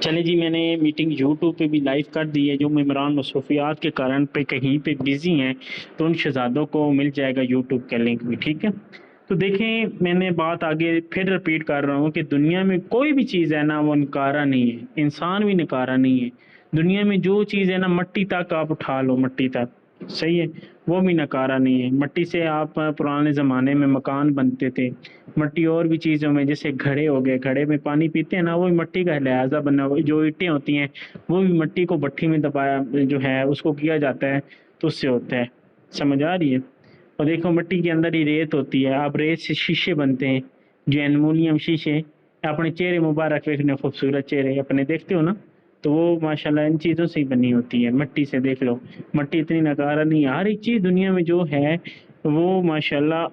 چلے جی، میں نے میٹنگ یوٹیوب پہ بھی لائیو کر دی ہے. جو ممبران مصروفیات کے کارن پہ کہیں پہ بزی ہیں تو ان شہزادوں کو مل جائے گا یوٹیوب کا لنک بھی. ٹھیک ہے، تو دیکھیں میں نے بات آگے پھر رپیٹ کر رہا ہوں کہ دنیا میں کوئی بھی چیز ہے نا وہ نکارا نہیں ہے. انسان بھی نکارا نہیں ہے. دنیا میں جو چیز ہے نا، مٹی تک آپ اٹھا لو، مٹی تک، صحیح ہے، وہ بھی نکارا نہیں ہے. مٹی سے آپ پرانے زمانے میں مکان بنتے تھے. مٹی اور بھی چیزوں میں جیسے گھڑے ہو گئے، گھڑے میں پانی پیتے ہیں نا، وہ بھی مٹی کا لہٰذا بنا ہوا. جو اینٹیں ہوتی ہیں وہ بھی مٹی کو بھٹی میں دبایا جو ہے اس کو کیا جاتا ہے تو اس سے ہوتا ہے. سمجھ آ رہی ہے؟ اور دیکھو مٹی کے اندر ہی ریت ہوتی ہے. اب ریت سے شیشے بنتے ہیں، جو ایلومینیم شیشے. اپنے چہرے مبارک دیکھنے، خوبصورت چہرے اپنے دیکھتے ہو نا، تو وہ ماشاءاللہ ان چیزوں سے ہی بنی ہوتی ہے. مٹی سے دیکھ لو، مٹی اتنی نکارا نہیں ہے. ہر ایک چیز دنیا میں جو ہے وہ ماشاءاللہ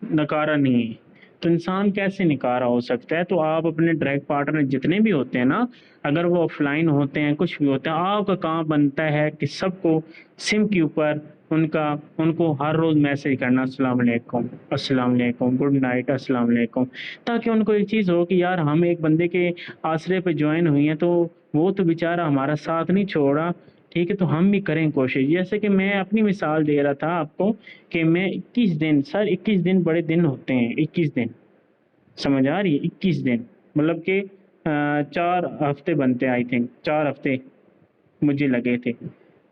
نکارا نہیں ہے. تو انسان کیسے نکارا ہو سکتا ہے؟ تو آپ اپنے ڈائریکٹ پارٹنر جتنے بھی ہوتے ہیں نا، اگر وہ آف لائن ہوتے ہیں، کچھ بھی ہوتا ہے، آپ کا کام بنتا ہے کہ سب کو سم کے اوپر ان کو ہر روز میسج کرنا، السلام علیکم، السلام علیکم، گڈ نائٹ، السلام علیکم، تاکہ ان کو ایک چیز ہو کہ یار ہم ایک بندے کے آسرے پہ جوائن ہوئی ہیں تو وہ تو بیچارہ ہمارا ساتھ نہیں چھوڑا. ٹھیک ہے، تو ہم بھی کریں کوشش. جیسے کہ میں اپنی مثال دے رہا تھا آپ کو کہ میں 21 دن، سر 21 دن بڑے دن ہوتے ہیں. 21 دن، سمجھ آ رہی ہے؟ 21 دن مطلب کہ 4 ہفتے بنتے ہیں. آئی تھنک 4 ہفتے مجھے لگے تھے.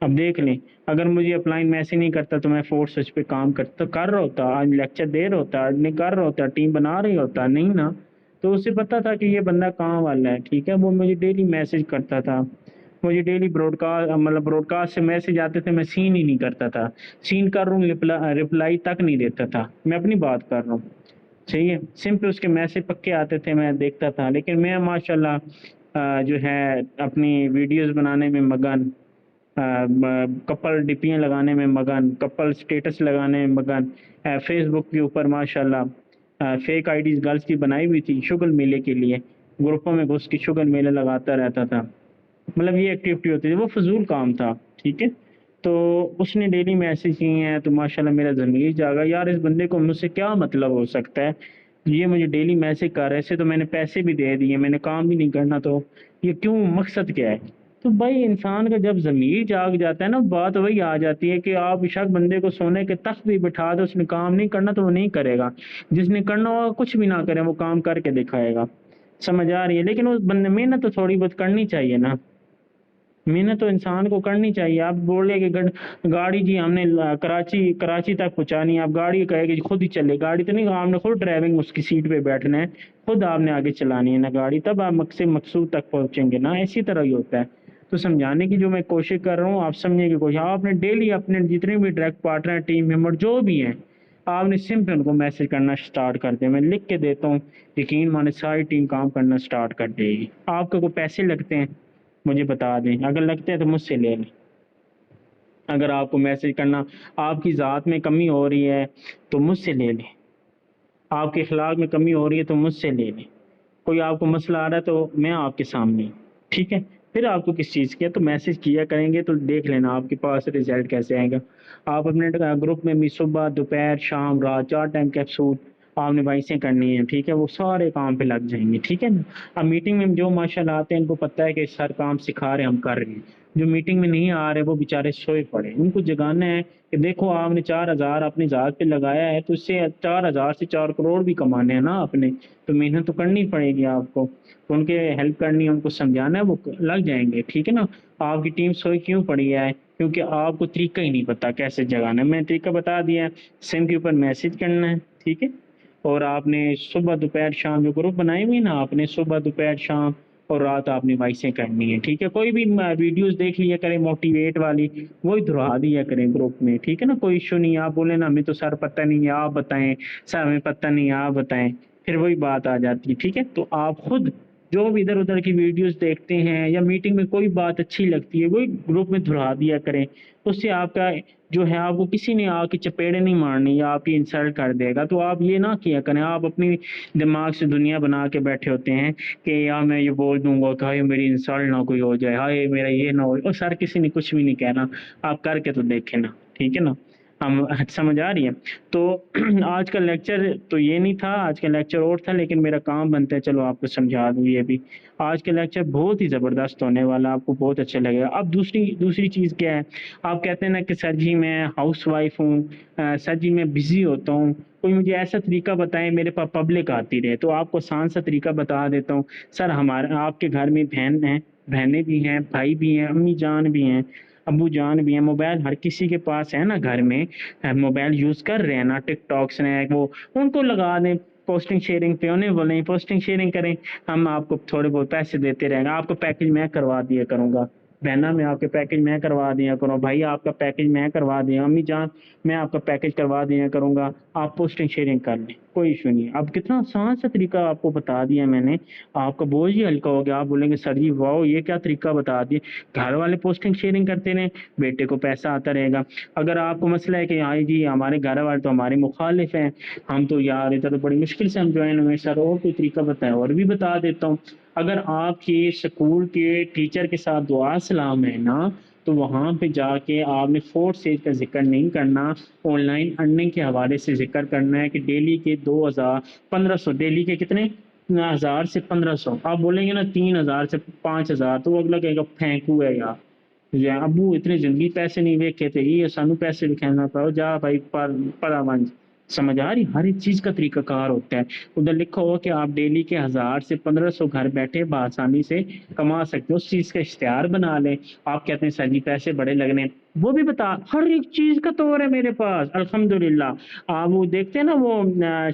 اب دیکھ لیں، اگر مجھے اپ لائن میسج نہیں کرتا تو میں فورس اس پہ کام کر رہا ہوتا، آج لیکچر دے رہا ہوتا، آج نہیں کر رہا ہوتا، ٹیم بنا رہی ہوتا نہیں نا. تو اسے پتا تھا کہ یہ بندہ کام والا ہے. ٹھیک ہے، وہ مجھے ڈیلی میسج کرتا تھا. مجھے ڈیلی براڈ کاسٹ سے میسج آتے تھے، میں سین ہی نہیں کرتا تھا. سین کر رہا ہوں، رپلائی تک نہیں دیتا تھا. میں اپنی بات کر رہا ہوں، صحیح ہے. سمپل اس کے میسج پکے آتے تھے، میں دیکھتا تھا. لیکن میں ماشاءاللہ جو ہے اپنی ویڈیوز بنانے میں مگن، کپل ڈپیاں لگانے میں مگن، کپل سٹیٹس لگانے میں مگن. فیس بک کے اوپر ماشاءاللہ فیک آئی ڈیز گرلس کی بنائی ہوئی تھی شگل میلے کے لیے. گروپوں میں گھس کے شگل میلے لگاتا رہتا تھا. مطلب یہ ایکٹیویٹی ہوتی تھی، وہ فضول کام تھا. ٹھیک ہے، تو اس نے ڈیلی میسج کیے ہیں تو ماشاءاللہ میرا ضمیر جاگا، یار اس بندے کو مجھ سے کیا مطلب ہو سکتا ہے؟ یہ مجھے ڈیلی میسج کر رہے سے تو میں نے پیسے بھی دے دیے، میں نے کام بھی نہیں کرنا، تو یہ کیوں؟ مقصد کیا ہے؟ تو بھائی انسان کا جب ضمیر جاگ جاتا ہے نا، بات وہی آ جاتی ہے کہ آپ شک بندے کو سونے کے تخت بھی بٹھا دو، اس نے کام نہیں کرنا تو وہ نہیں کرے گا. جس نے کرنا ہوگا کچھ بھی نہ کرے، وہ کام کر کے دکھائے گا. سمجھ آ رہی ہے؟ لیکن اس بندے محنت تو تھوڑی بہت کرنی چاہیے نا. محنت تو انسان کو کرنی چاہیے. آپ بولے کہ گاڑی جی ہم نے کراچی تک پہنچانی ہے، آپ گاڑی کہے کہ خود ہی چلے. گاڑی تو نہیں، آپ نے خود ڈرائیونگ اس کی سیٹ پہ بیٹھنا ہے، خود آپ نے آگے چلانی ہے نا گاڑی، تب آپ مقصود تک پہنچیں گے نا. اسی طرح ہی ہوتا ہے. تو سمجھانے کی جو میں کوشش کر رہا ہوں، آپ سمجھنے کی کوشش. آپ نے ڈیلی اپنے جتنے بھی ڈائریکٹ پارٹنر، ٹیم ممبر جو بھی ہیں، آپ نے سمپل ان کو میسج کرنا سٹارٹ کر دیں. میں لکھ کے دیتا ہوں، یقین مانے ساری ٹیم کام کرنا سٹارٹ کر دے گی. آپ کو کوئی پیسے لگتے ہیں مجھے بتا دیں، اگر لگتے ہیں تو مجھ سے لے لیں. اگر آپ کو میسج کرنا، آپ کی ذات میں کمی ہو رہی ہے تو مجھ سے لے لیں. آپ کے اخلاق میں کمی ہو رہی ہے تو مجھ سے لے لیں. کوئی آپ کو مسئلہ آ رہا ہے تو میں آپ کے سامنے ہوں. ٹھیک ہے، پھر آپ کو کس چیز کیا تو میسج کیا کریں گے تو دیکھ لینا آپ کے پاس رزلٹ کیسے آئے گا. آپ اپنے گروپ میں بھی صبح، دوپہر، شام، رات 4 ٹائم کیپسول آپ نے وہیں سے کرنی ہے. ٹھیک ہے، وہ سارے کام پہ لگ جائیں گے. ٹھیک ہے نا. اب میٹنگ میں جو ماشاءاللہ آتے ہیں ان کو پتہ ہے کہ سر کام سکھا رہے ہیں، ہم کر رہے ہیں. جو میٹنگ میں نہیں آ رہے وہ بیچارے سوئے پڑے. ان کو جگانا ہے کہ دیکھو آپ نے 4,000 اپنی ذات پہ لگایا ہے تو اس سے 4,000 سے 4 کروڑ بھی کمانے ہیں نا آپ نے. تو محنت تو کرنی پڑے گی آپ کو. تو ان کے ہیلپ کرنی ہے، ان کو سمجھانا ہے، وہ لگ جائیں گے. ٹھیک ہے نا. آپ کی ٹیم سوئی کیوں پڑی ہے؟ کیونکہ آپ کو طریقہ ہی نہیں پتا کیسے جگانا ہے. میں نے طریقہ بتا دیا ہے، سم کے اوپر میسج کرنا ہے. ٹھیک ہے، اور آپ نے صبح، دوپہر، شام جو گروپ بنائے ہوئے نا، آپ نے صبح، دوپہر، شام اور رات آپ نے وائسیں کرنی ہے. ٹھیک ہے، کوئی بھی ویڈیوز دیکھ لیا کریں موٹیویٹ والی، وہی دہرا دیا کریں گروپ میں. ٹھیک ہے نا، کوئی ایشو نہیں. آپ بولیں نا ہمیں تو سر پتہ نہیں ہے آپ بتائیں، سر ہمیں پتہ نہیں ہے آپ بتائیں، پھر وہی بات آ جاتی ہے. ٹھیک ہے، تو آپ خود جو بھی ادھر ادھر کی ویڈیوز دیکھتے ہیں یا میٹنگ میں کوئی بات اچھی لگتی ہے وہی گروپ میں دہرا دیا کریں. اس سے آپ کا جو ہے، آپ کو کسی نے آ کے چپیڑے نہیں مارنی یا آپ کی انسلٹ کر دے گا. تو آپ یہ نہ کیا کریں. آپ اپنی دماغ سے دنیا بنا کے بیٹھے ہوتے ہیں کہ یار میں یہ بول دوں گا کہ ہائے میری انسلٹ نہ کوئی ہو جائے، ہائے میرا یہ نہ ہو. اور سر کسی نے کچھ بھی نہیں کہنا، آپ کر کے تو دیکھیں نا. ٹھیک ہے نا. ہم سمجھ آ رہی ہے؟ تو آج کا لیکچر تو یہ نہیں تھا، آج کا لیکچر اور تھا، لیکن میرا کام بنتا ہے چلو آپ کو سمجھا دوں یہ بھی۔ آج کا لیکچر بہت ہی زبردست ہونے والا، آپ کو بہت اچھا لگے گا۔ اب دوسری چیز کیا ہے، آپ کہتے ہیں نا کہ سر جی میں ہاؤس وائف ہوں، سر جی میں بزی ہوتا ہوں، کوئی مجھے ایسا طریقہ بتائیں میرے پاس پبلک آتی رہے، تو آپ کو آسان سا طریقہ بتا دیتا ہوں۔ سر ہمارے آپ کے گھر میں بہنیں بھی ہیں، بھائی بھی ہیں، امی جان بھی ہیں، ابو جان بھی ہیں، موبائل ہر کسی کے پاس ہے نا گھر میں، موبائل یوز کر رہے ہیں نا، ٹک ٹاک اسنیک وہ ان کو لگا دیں پوسٹنگ شیئرنگ پہ، انہیں بولیں پوسٹنگ شیئرنگ کریں، ہم آپ کو تھوڑے بہت پیسے دیتے رہیں گے، آپ کو پیکج میں کروا دیا کروں گا، بہنا میں آپ کے پیکج میں کروا دیا کروں، بھائی آپ کا پیکج میں کروا دیا، امی جان میں آپ کا پیکج کروا دیا کروں گا، آپ پوسٹنگ شیئرنگ کر لیں، کوئی ایشو نہیں ہے۔ اب کتنا آسان سا طریقہ آپ کو بتا دیا میں نے، آپ کا بوجھ ہی ہلکا ہو گیا، آپ بولیں گے سر جی واؤ یہ کیا طریقہ بتا دیا، گھر والے پوسٹنگ شیئرنگ کرتے رہیں، بیٹے کو پیسہ آتا رہے گا۔ اگر آپ کو مسئلہ ہے کہ ہاں جی ہمارے گھر والے تو ہمارے مخالف ہیں، ہم تو یار ادھر بڑی مشکل سے ہم جوائن ہوئے، سر اور کوئی طریقہ بتائیں، اور بھی بتا دیتا ہوں۔ اگر آپ کے اسکول کے ٹیچر کے ساتھ دعا سلام ہے نا، تو وہاں پہ جا کے آپ نے فورتھ اسٹیج کا ذکر نہیں کرنا، آن لائن ارننگ کے حوالے سے ذکر کرنا ہے کہ ڈیلی کے 2000 1500، ڈیلی کے کتنے 1000 سے 1500، آپ بولیں گے نا 3000 سے 5000، تو وہ اگلا کہے گا پھینکو ہے یار، یا ابو اتنے زندگی پیسے نہیں ویکھے تھے، یہ سانو پیسے دکھانا پڑو، جا بھائی پڑا ون۔ سمجھ آ رہی؟ ہر ایک چیز کا طریقہ کار ہوتا ہے، ادھر لکھا ہو کہ آپ ڈیلی کے 1000 سے 1500 گھر بیٹھے بآسانی سے کما سکتے ہو، اس چیز کا اشتہار بنا لیں۔ آپ کہتے ہیں سر جی پیسے بڑے لگنے، وہ بھی بتا، ہر ایک چیز کا طور ہے میرے پاس الحمدللہ۔ آپ وہ دیکھتے ہیں نا وہ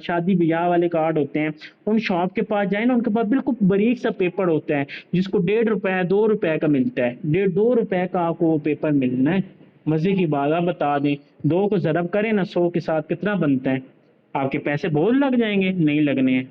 شادی بیاہ والے کارڈ ہوتے ہیں، ان شاپ کے پاس جائیں نا، ان کے پاس بالکل باریک سا پیپر ہوتا ہے جس کو 1.5 روپے 2 روپے کا ملتا ہے، 1.5 2 روپے کا آپ کو وہ پیپر ملنا ہے۔ مزے کی بات آپ بتا دیں، 2 کو ضرب کریں نا 100 کے ساتھ کتنا بنتا ہے؟ آپ کے پیسے بہت لگ جائیں گے، نہیں لگنے ہیں۔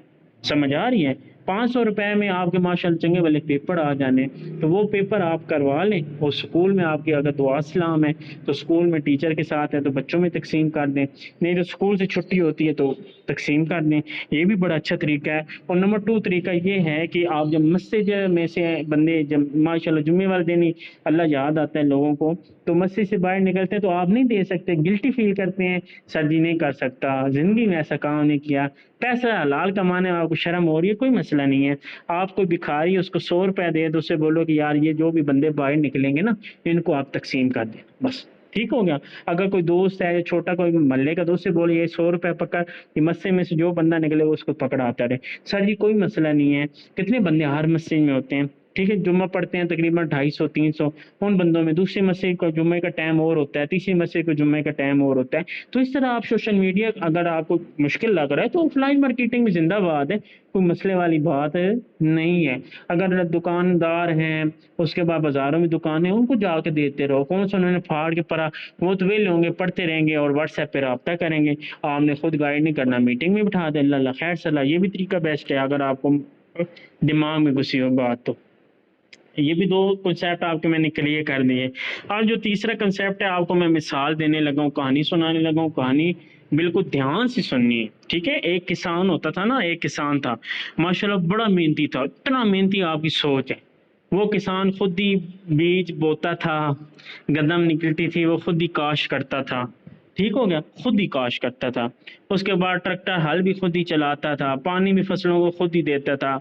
سمجھ آ رہی ہے؟ 500 روپے میں آپ کے ماشاء اللہ چنگے والے پیپر آ جانے، تو وہ پیپر آپ کروا لیں، اور اسکول میں آپ کی اگر دعا سلام ہے تو اسکول میں ٹیچر کے ساتھ ہے تو بچوں میں تقسیم کر دیں، نہیں تو اسکول سے چھٹی ہوتی ہے تو تقسیم کر دیں، یہ بھی بڑا اچھا طریقہ ہے۔ اور نمبر 2 طریقہ یہ ہے کہ آپ جب مسجد میں سے بندے جب ماشاء اللہ جمعے والے دن ہی اللہ یاد آتا ہے لوگوں کو، تو مسجد سے باہر نکلتے ہیں تو آپ نہیں دے سکتے، گلٹی فیل کرتے ہیں، سر جی نہیں کر سکتا، زندگی میں ایسا کام نہیں کیا، پیسہ حلال کمانے میں آپ کو شرم ہو رہی ہے، کوئی مسئلہ نہیں ہے۔ آپ کوئی بھکاری اس کو 100 روپے دے تو اسے بولو کہ یار یہ جو بھی بندے باہر نکلیں گے نا ان کو آپ تقسیم کر دیں، بس ٹھیک ہو گیا۔ اگر کوئی دوست ہے چھوٹا کوئی محلے کا دوست سے بولے یہ 100 روپے پکڑ، یہ مسجد میں سے جو بندہ نکلے وہ اس کو پکڑاتا رہے، سر جی کوئی مسئلہ نہیں ہے، کتنے بندے ہر مسجد میں ہوتے ہیں، ٹھیک ہے، جمعہ پڑھتے ہیں تقریباً 250 300 ان بندوں میں، دوسری مسجد کو جمعے کا ٹائم اور ہوتا ہے، تیسری مسجد کو جمعے کا ٹائم اور ہوتا ہے، تو اس طرح آپ سوشل میڈیا اگر آپ کو مشکل لگ رہا ہے تو آف لائن مارکیٹنگ میں زندہ باد ہے، کوئی مسئلے والی بات نہیں ہے۔ اگر دکاندار ہیں اس کے بعد بازاروں میں دکانیں ان کو جا کے دیتے رہو، کون سا انہوں نے پھاڑ کے پڑھا، وہ تو ویلے ہوں گے پڑھتے رہیں گے اور واٹس ایپ پہ رابطہ کریں گے، آپ نے خود گائیڈ نہیں کرنا، میٹنگ میں بٹھا دیں، اللہ اللہ خیر صلاح، یہ بھی طریقہ بیسٹ ہے اگر آپ کو دماغ میں گھسی ہو بات تو۔ یہ بھی 2 کنسیپٹ آپ کے میں نے کلیئر کر دیے۔ اور جو تیسرا کنسیپٹ ہے آپ کو میں مثال دینے لگا ہوں، کہانی سنانے لگا ہوں، کہانی بالکل دھیان سے سننی ہے، ٹھیک ہے۔ ایک کسان ہوتا تھا نا، ایک کسان تھا ماشاءاللہ بڑا محنتی تھا، اتنا محنتی آپ کی سوچ ہے، وہ کسان خود ہی بیج بوتا تھا، گندم نکلتی تھی وہ خود ہی کاشت کرتا تھا، ٹھیک ہو گیا، خود ہی کاشت کرتا تھا، اس کے بعد ٹریکٹر ہل بھی خود ہی چلاتا تھا، پانی بھی فصلوں کو خود ہی دیتا تھا،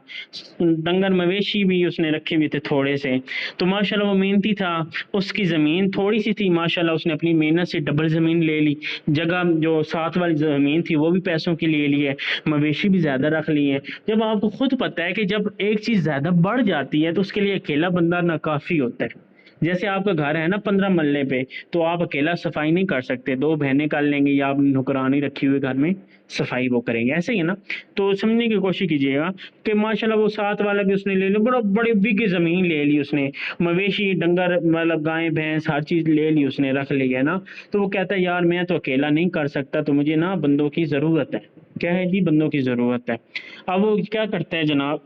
ڈنگر مویشی بھی اس نے رکھے ہوئے تھے تھوڑے سے، تو ماشاءاللہ وہ محنتی تھا، اس کی زمین تھوڑی سی تھی، ماشاءاللہ اس نے اپنی محنت سے ڈبل زمین لے لی، جگہ جو ساتھ والی زمین تھی وہ بھی پیسوں کی لے لی ہے، مویشی بھی زیادہ رکھ لی ہے۔ جب آپ کو خود پتہ ہے کہ جب ایک چیز زیادہ بڑھ جاتی ہے تو اس کے لیے اکیلا بندہ ناکافی ہوتا ہے، جیسے آپ کا گھر ہے نا 15 مرلے پہ، تو آپ اکیلا صفائی نہیں کر سکتے، 2 بہنیں کر لیں گے یا آپ نوکرانی رکھی ہوئی گھر میں صفائی وہ کریں گے، ایسے ہی ہے نا۔ تو سمجھنے کی کوشش کیجیے گا کہ ماشاءاللہ وہ ساتھ والا بھی اس نے لے لی، بڑا بڑی بگ زمین لے لی اس نے، مویشی ڈنگر مطلب گائیں بھینس ہر چیز لے لی اس نے، رکھ لی ہے نا، تو وہ کہتا ہے یار میں تو اکیلا نہیں کر سکتا، تو مجھے نا بندوں کی ضرورت ہے، کیا ہے جی بندوں کی ضرورت ہے۔ اب وہ کیا کرتا ہے جناب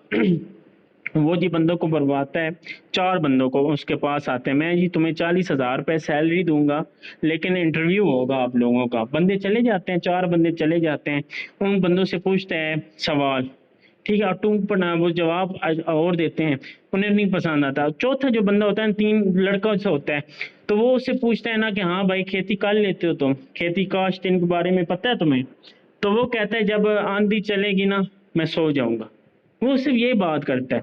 وہ جی بندوں کو برواتا ہے، 4 بندوں کو اس کے پاس آتے ہیں، میں جی تمہیں 40,000 روپے سیلری دوں گا لیکن انٹرویو ہوگا آپ لوگوں کا، بندے چلے جاتے ہیں، 4 بندے چلے جاتے ہیں، ان بندوں سے پوچھتے ہیں سوال، ٹھیک ہے، ٹو پر وہ جواب اور دیتے ہیں، انہیں نہیں پسند آتا۔ چوتھا جو بندہ ہوتا ہے، تین لڑکوں سے ہوتا ہے، تو وہ اس سے پوچھتا ہے نا کہ ہاں بھائی کھیتی کر لیتے ہو تم، کھیتی کاشت ان کے بارے میں پتہ ہے تمہیں؟ تو وہ کہتا ہے جب آندھی چلے گی نا میں سو جاؤں گا، وہ صرف یہ بات کرتا ہے۔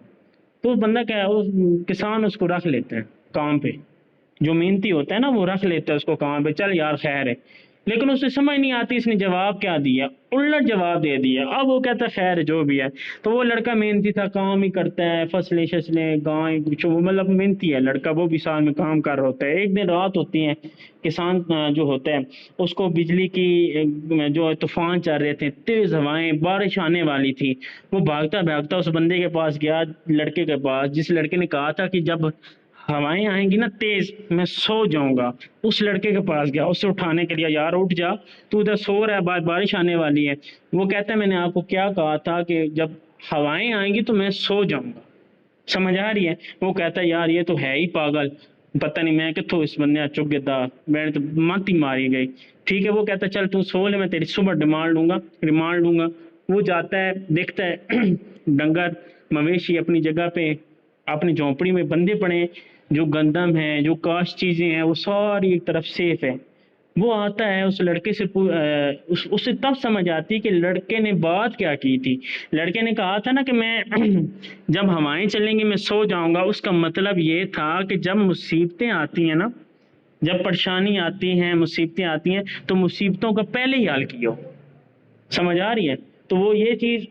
تو بندہ کیا ہے، وہ کسان اس کو رکھ لیتے ہیں کام پہ، جو محنتی ہوتا ہے نا وہ رکھ لیتا ہے اس کو کام پہ، چل یار خیر ہے، لیکن اسے سمجھ نہیں آتی اس نے جواب کیا دیا، الٹ جواب دے دیا۔ اب وہ کہتا ہے خیر جو بھی ہے، تو وہ لڑکا محنتی تھا، کام ہی کرتا ہے، فصلیں شصلیں گائیں کچھ، مطلب محنتی ہے لڑکا، وہ بھی سال میں کام کر رہا ہوتا ہے۔ ایک دن رات ہوتی ہے، کسان جو ہوتا ہے اس کو بجلی کی جو طوفان چل رہے تھے، تیز ہوائیں، بارش آنے والی تھی، وہ بھاگتا بھاگتا اس بندے کے پاس گیا، لڑکے کے پاس جس لڑکے نے کہا تھا کہ جب ہوائیں آئیں گی نا تیز میں سو جاؤں گا، اس لڑکے کے پاس گیا، اسے اٹھانے کے لیے، یار اٹھ جا تو ادھر سو رہا ہے، بارش آنے والی ہے۔ وہ کہتا ہے میں نے آپ کو کیا کہا تھا کہ جب ہوائیں آئیں گی تو میں سو جاؤں گا، سمجھ آ رہی ہے؟ وہ کہتا ہے یار یہ تو ہے ہی پاگل، پتہ نہیں میں کتوں اس بندے چک گیا تھا، میں نے تو مت ہی ماری گئی۔ ٹھیک ہے، وہ کہتا ہے چل تو سو لے، میں تیری صبح ریمانڈ لوں گا۔ وہ جاتا ہے، دیکھتا ہے ڈنگر مویشی اپنی جگہ پہ اپنی جھونپڑی میں بندے پڑے، جو گندم ہے، جو کاشت چیزیں ہیں، وہ ساری ایک طرف سیف ہے۔ وہ آتا ہے اس لڑکے سے اسے تب سمجھ آتی کہ لڑکے نے بات کیا کی تھی۔ لڑکے نے کہا تھا نا کہ میں جب ہوائیں چلیں گی میں سو جاؤں گا، اس کا مطلب یہ تھا کہ جب مصیبتیں آتی ہیں نا، جب پریشانی آتی ہیں، مصیبتیں آتی ہیں، تو مصیبتوں کا پہلے ہی حل کیو۔ سمجھ آ رہی ہے؟ تو وہ یہ چیز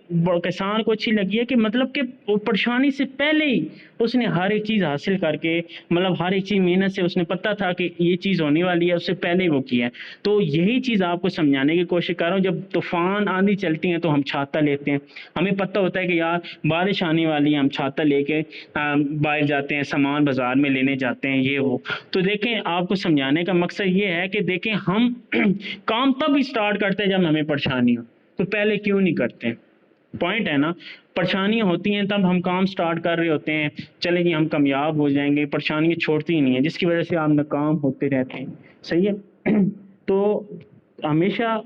کسان کو اچھی لگی ہے کہ مطلب کہ وہ پریشانی سے پہلے ہی اس نے ہر ایک چیز حاصل کر کے، مطلب ہر ایک چیز محنت سے، اس نے پتہ تھا کہ یہ چیز ہونے والی ہے، اس سے پہلے ہی وہ کیا ہے۔ تو یہی چیز آپ کو سمجھانے کی کوشش کر رہا ہوں، جب طوفان آندھی چلتی ہیں تو ہم چھاتا لیتے ہیں، ہمیں پتہ ہوتا ہے کہ یار بارش آنے والی ہے، ہم چھاتا لے کے باہر جاتے ہیں، سامان بازار میں لینے جاتے ہیں، یہ وہ۔ تو دیکھیں آپ کو سمجھانے کا مقصد یہ ہے کہ دیکھیں ہم کام تب ہی سٹارٹ کرتے ہیں جب ہمیں پریشانی ہو، تو پہلے کیوں نہیں کرتے؟ پوائنٹ ہے نا، پریشانیاں ہوتی ہیں تب ہم کام سٹارٹ کر رہے ہوتے ہیں، چلے جی ہم کامیاب ہو جائیں گے، پریشانیاں چھوڑتی ہی نہیں ہیں، جس کی وجہ سے آپ ناکام ہوتے رہتے ہیں۔ صحیح ہے؟ تو ہمیشہ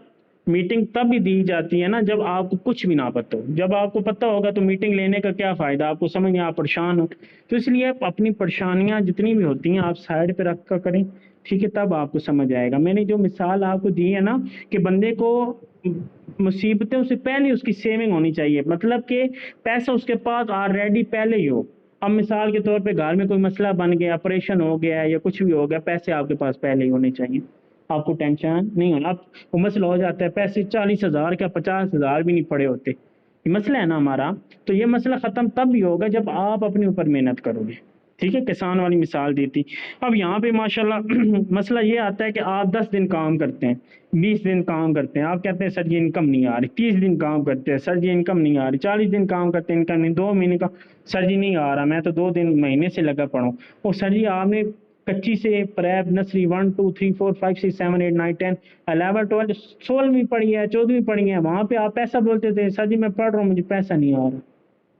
میٹنگ تب بھی دی جاتی ہے نا جب آپ کو کچھ بھی نہ پتہ ہو۔ جب آپ کو پتہ ہوگا تو میٹنگ لینے کا کیا فائدہ، آپ کو سمجھ نہیں، آپ پریشان ہو، تو اس لیے اپنی پریشانیاں جتنی بھی ہوتی ہیں آپ سائڈ پہ رکھ کر کریں، ٹھیک ہے، تب آپ کو سمجھ آئے گا۔ میں نے جو مثال آپ کو دی ہے نا کہ بندے کو مصیبتوں سے پہلے اس کی سیونگ ہونی چاہیے، مطلب کہ پیسہ اس کے پاس آلریڈی پہلے ہی ہو۔ اب مثال کے طور پہ گھر میں کوئی مسئلہ بن گیا، آپریشن ہو گیا یا کچھ بھی ہو گیا، پیسے آپ کے پاس پہلے ہی ہونے چاہیے، آپ کو ٹینشن نہیں ہونا۔ اب وہ مسئلہ ہو جاتا ہے، پیسے 40,000 کا 50,000 بھی نہیں پڑے ہوتے، یہ مسئلہ ہے نا ہمارا، تو یہ مسئلہ ختم تب بھی ہوگا جب آپ اپنے اوپر محنت کرو گے۔ ٹھیک ہے، کسان والی مثال دی تھی۔ اب یہاں پہ ماشاءاللہ مسئلہ یہ آتا ہے کہ آپ 10 دن کام کرتے ہیں، 20 دن کام کرتے ہیں، آپ کہتے ہیں سر یہ انکم نہیں آ رہی، 30 دن کام کرتے ہیں، سر یہ انکم نہیں آ رہی، 40 دن کام کرتے ہیں، انکم نہیں، 2 مہینے کا سر جی نہیں آ رہا، میں تو 2 دن مہینے سے لگا پڑا ہوں۔ اور سر جی آپ نے کچی سے پریپ نرسری 1 2 3 4 5 6 7 8 9 10 11 12 16ویں پڑھی ہے، 14ویں پڑھی ہے، وہاں پہ آپ پیسہ بولتے تھے سر جی میں پڑھ رہا ہوں مجھے پیسہ نہیں آ رہا،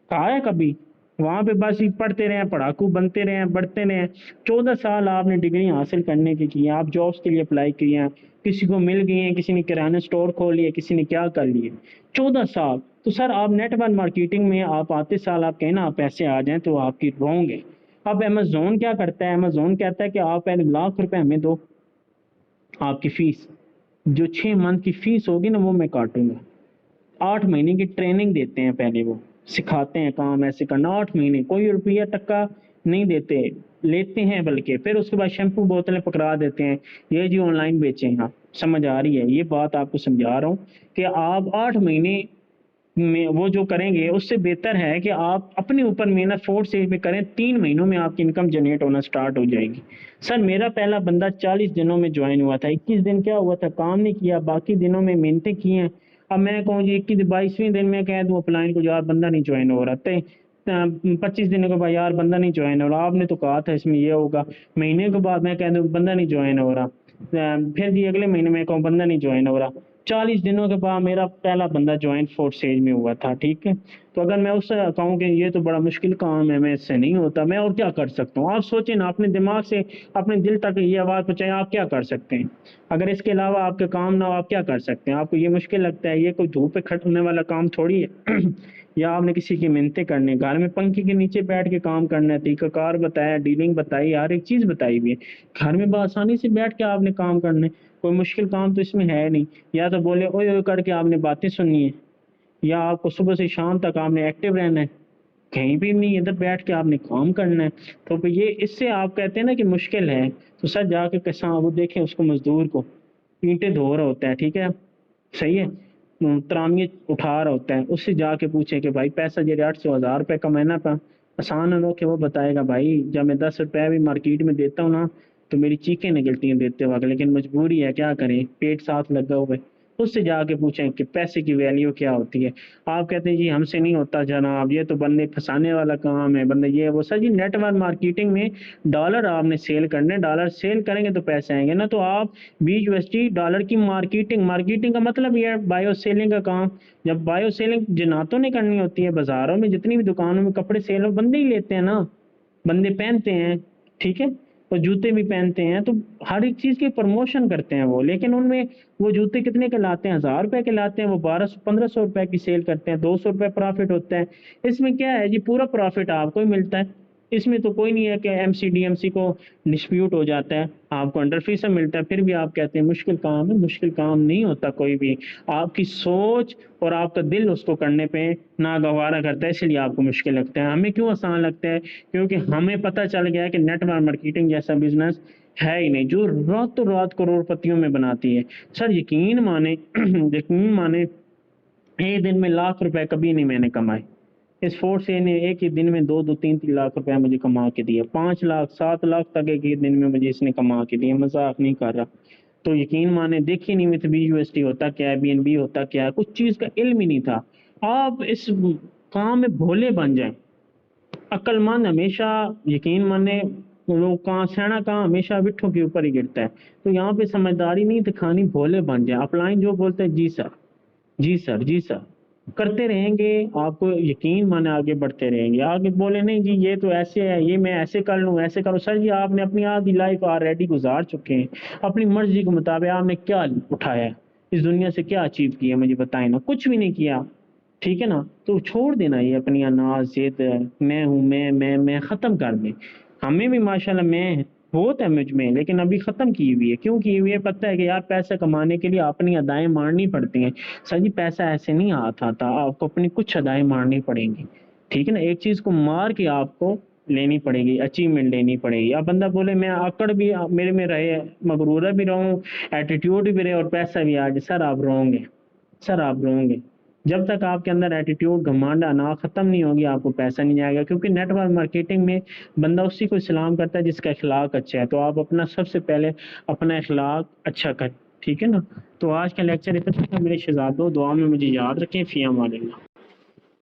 کہا ہے کبھی؟ وہاں پہ بس ہی پڑھتے رہے، پڑھاکو بنتے رہے، بڑھتے رہے۔ 14 سال آپ نے ڈگری حاصل کرنے کی کی ہیں، آپ جابس کے لیے اپلائی کیے ہیں، کسی کو مل گئی ہیں، کسی نے کرانہ سٹور کھول لیا، کسی نے کیا کر لیے، 14 سال۔ تو سر آپ نیٹ ورک مارکیٹنگ میں آپ آتے سال آپ کہیں نا آپ پیسے آ جائیں تو آپ کی رونگ ہے۔ اب امیزون کیا کرتا ہے؟ امیزون کہتا ہے کہ آپ پہلے ₹1,00,000 ہمیں دو، آپ کی فیس جو 6 منتھ کی فیس ہوگی نا وہ میں کاٹوں گا۔ 8 مہینے کی ٹریننگ دیتے ہیں، پہلے وہ سکھاتے ہیں کام ایسے کرنا، 8 مہینے کوئی روپیہ ٹکا نہیں دیتے، لیتے ہیں بلکہ پھر اس کے بعد شیمپو بوتلیں پکڑا دیتے ہیں، یہ جی آن لائن بیچیں ہاں۔ سمجھ آ رہی ہے؟ یہ بات آپ کو سمجھا رہا ہوں کہ آپ 8 مہینے میں وہ جو کریں گے اس سے بہتر ہے کہ آپ اپنے اوپر محنت 4 اسٹیج میں کریں، 3 مہینوں میں آپ کی انکم جنریٹ ہونا سٹارٹ ہو جائے گی۔ سر میرا پہلا بندہ 40 دنوں میں جوائن ہوا تھا، 21 دن کیا ہوا تھا کام نہیں کیا، باقی دنوں میں محنتیں کی ہیں۔ اب میں کہوں جی 22ویں دن میں کہہ دوں اپلائن کو یار بندہ نہیں جوائن ہو رہا، 25 دنوں کے بعد یار بندہ نہیں جوائن ہو رہا، آپ نے تو کہا تھا اس میں یہ ہوگا، مہینے کے بعد میں کہہ دوں بندہ نہیں جوائن ہو رہا، پھر جی اگلے مہینے میں کہوں بندہ نہیں جوائن ہو رہا، 40 دنوں کے بعد میرا پہلا بندہ جوائن 4 اسٹیج میں ہوا تھا۔ ٹھیک ہے، تو اگر میں اس سے کہوں کہ یہ تو بڑا مشکل کام ہے، میں اس سے نہیں ہوتا، میں اور کیا کر سکتا ہوں؟ آپ سوچیں نا، اپنے دماغ سے اپنے دل تک یہ آواز پہنچائیں، آپ کیا کر سکتے ہیں؟ اگر اس کے علاوہ آپ کے کام نہ ہو، آپ کیا کر سکتے ہیں؟ آپ کو یہ مشکل لگتا ہے؟ یہ کوئی دھوپ پہ کھڑنے والا کام تھوڑی ہے یا آپ نے کسی کی منتیں کرنی، گھر میں پنکھے کے نیچے بیٹھ کے کام کرنا ہے، طریقہ کار بتایا، ڈیلنگ بتائی، ہر ایک چیز بتائی ہوئی ہے، گھر میں بآسانی سے بیٹھ کے آپ نے کام کرنا ہے، کوئی مشکل کام تو اس میں ہے نہیں۔ یا تو بولے اوئے اوئے کر کے آپ نے باتیں سننی ہے، یا آپ کو صبح سے شام تک آپ نے ایکٹیو رہنا ہے، کہیں بھی نہیں، ادھر بیٹھ کے آپ نے کام کرنا ہے۔ تو پھر یہ اس سے آپ کہتے ہیں نا کہ مشکل ہے، تو سر جا کے کسان وہ دیکھیں، اس کو مزدور کو اینٹیں دھو رہا ہوتا ہے، ٹھیک ہے، صحیح ہے، ترامیہ اٹھا رہا ہوتا ہے، اس سے جا کے پوچھیں کہ بھائی پیسہ جیسے 800 1000 روپے کمانا پا آسان ہے کہ وہ بتائے گا بھائی جب میں 10 روپے بھی مارکیٹ میں دیتا ہوں نا تو میری چیخیں نکلتی ہیں دیتے وقت، لیکن مجبوری ہے، کیا کریں، پیٹ ساتھ لگا ہوا ہے۔ اس سے جا کے پوچھیں کہ پیسے کی ویلیو کیا ہوتی ہے۔ آپ کہتے ہیں جی ہم سے نہیں ہوتا جناب، یہ تو بندے پھنسانے والا کام ہے، بندے یہ وہ۔ سر جی نیٹ ورک مارکیٹنگ میں ڈالر آپ نے سیل کرنے، ڈالر سیل کریں گے تو پیسے آئیں گے نا۔ تو آپ $20 کی مارکیٹنگ کا مطلب یہ ہے بایو سیلنگ کا کام۔ جب بایو سیلنگ جناتوں نے کرنی ہوتی ہے، بازاروں میں جتنی بھی دکانوں میں کپڑے سیل ہو، بندے ہی لیتے ہیں نا، بندے پہنتے ہیں، ٹھیک ہے، اور جوتے بھی پہنتے ہیں، تو ہر ایک چیز کی پروموشن کرتے ہیں وہ، لیکن ان میں وہ جوتے کتنے کے لاتے ہیں؟ 1000 روپے کے لاتے ہیں، وہ 1200 1500 روپے کی سیل کرتے ہیں، 200 روپے پرافٹ ہوتا ہے۔ اس میں کیا ہے جی، پورا پرافٹ آپ کو ہی ملتا ہے، اس میں تو کوئی نہیں ہے کہ MCDMC کو ڈسپیوٹ ہو جاتا ہے، آپ کو انڈر فی سے ملتا ہے، پھر بھی آپ کہتے ہیں مشکل کام ہے۔ مشکل کام نہیں ہوتا کوئی بھی، آپ کی سوچ اور آپ کا دل اس کو کرنے پہ ناگوارا کرتا ہے، اس لیے آپ کو مشکل لگتا ہے۔ ہمیں کیوں آسان لگتا ہے؟ کیونکہ ہمیں پتہ چل گیا ہے کہ نیٹ ورک مارکیٹنگ جیسا بزنس ہے ہی نہیں جو راتوں رات کروڑ پتیوں میں بناتی ہے۔ سر یقین مانے یقین مانے ایک دن میں $1,00,000 کبھی نہیں میں نے کمائے، اس فورس نے ایک ہی دن میں 2-3 لاکھ روپے مجھے کما کے دیے، 5 لاکھ 7 لاکھ تک ایک ہی دن میں مجھے اس نے کما کے دیے، مذاق نہیں کر رہا۔ تو یقین مانے دیکھیے نہیں میں BUSD ہوتا کیا ہے، BNB ہوتا کیا ہے، کچھ چیز کا علم ہی نہیں تھا۔ آپ اس کام میں بھولے بن جائیں، عقل مند ہمیشہ یقین مانے لوگ کہاں سینا کہاں ہمیشہ وٹھوں کے اوپر ہی گرتا ہے۔ تو یہاں پہ سمجھداری نہیں دکھانی، بھولے بن جائیں، اپ لائن جو بولتے ہیں جی سر جی سر جی سر کرتے رہیں گے، آپ کو یقین مانے آگے بڑھتے رہیں گے۔ آگے بولے نہیں جی یہ تو ایسے ہے، یہ میں ایسے کر لوں ایسے کروں، سر جی آپ نے اپنی آدھی لائف آلریڈی گزار چکے ہیں، اپنی مرضی کے مطابق آپ نے کیا اٹھایا ہے، اس دنیا سے کیا اچیو کیا مجھے بتائیں نا، کچھ بھی نہیں کیا، ٹھیک ہے نا۔ تو چھوڑ دینا یہ اپنی اناز ضد، میں ہوں میں ختم کر دیں۔ ہمیں بھی ماشاءاللہ میں بہت ہے مجھ میں، لیکن ابھی ختم کی ہوئی ہے، کیوں کی ہوئی ہے؟ پتہ ہے کہ یار پیسے کمانے کے لیے اپنی ادائیں مارنی پڑتی ہیں۔ سر جی پیسہ ایسے نہیں آتا تھا، آپ کو اپنی کچھ ادائیں مارنی پڑیں گی، ٹھیک ہے نا، ایک چیز کو مار کے آپ کو لینی پڑے گی، اچیومنٹ لینی پڑے گی۔ اب بندہ بولے میں آکڑ بھی میرے میں رہے، مغرورہ بھی رہوں، ایٹیٹیوڈ بھی رہے اور پیسہ بھی آ جائے، سر آپ رہوں گے، سر آپ رہوں گے۔ جب تک آپ کے اندر ایٹیٹیوڈ گھمانڈ انا ختم نہیں ہوگی، آپ کو پیسہ نہیں آئے گا، کیونکہ نیٹ ورک مارکیٹنگ میں بندہ اسی کو سلام کرتا ہے جس کا اخلاق اچھا ہے۔ تو آپ اپنا سب سے پہلے اپنا اخلاق اچھا کریں، ٹھیک ہے نا۔ تو آج کا لیکچر اتنا تھا میرے شہزادوں، دعا میں مجھے یاد رکھیں، فی امان اللہ۔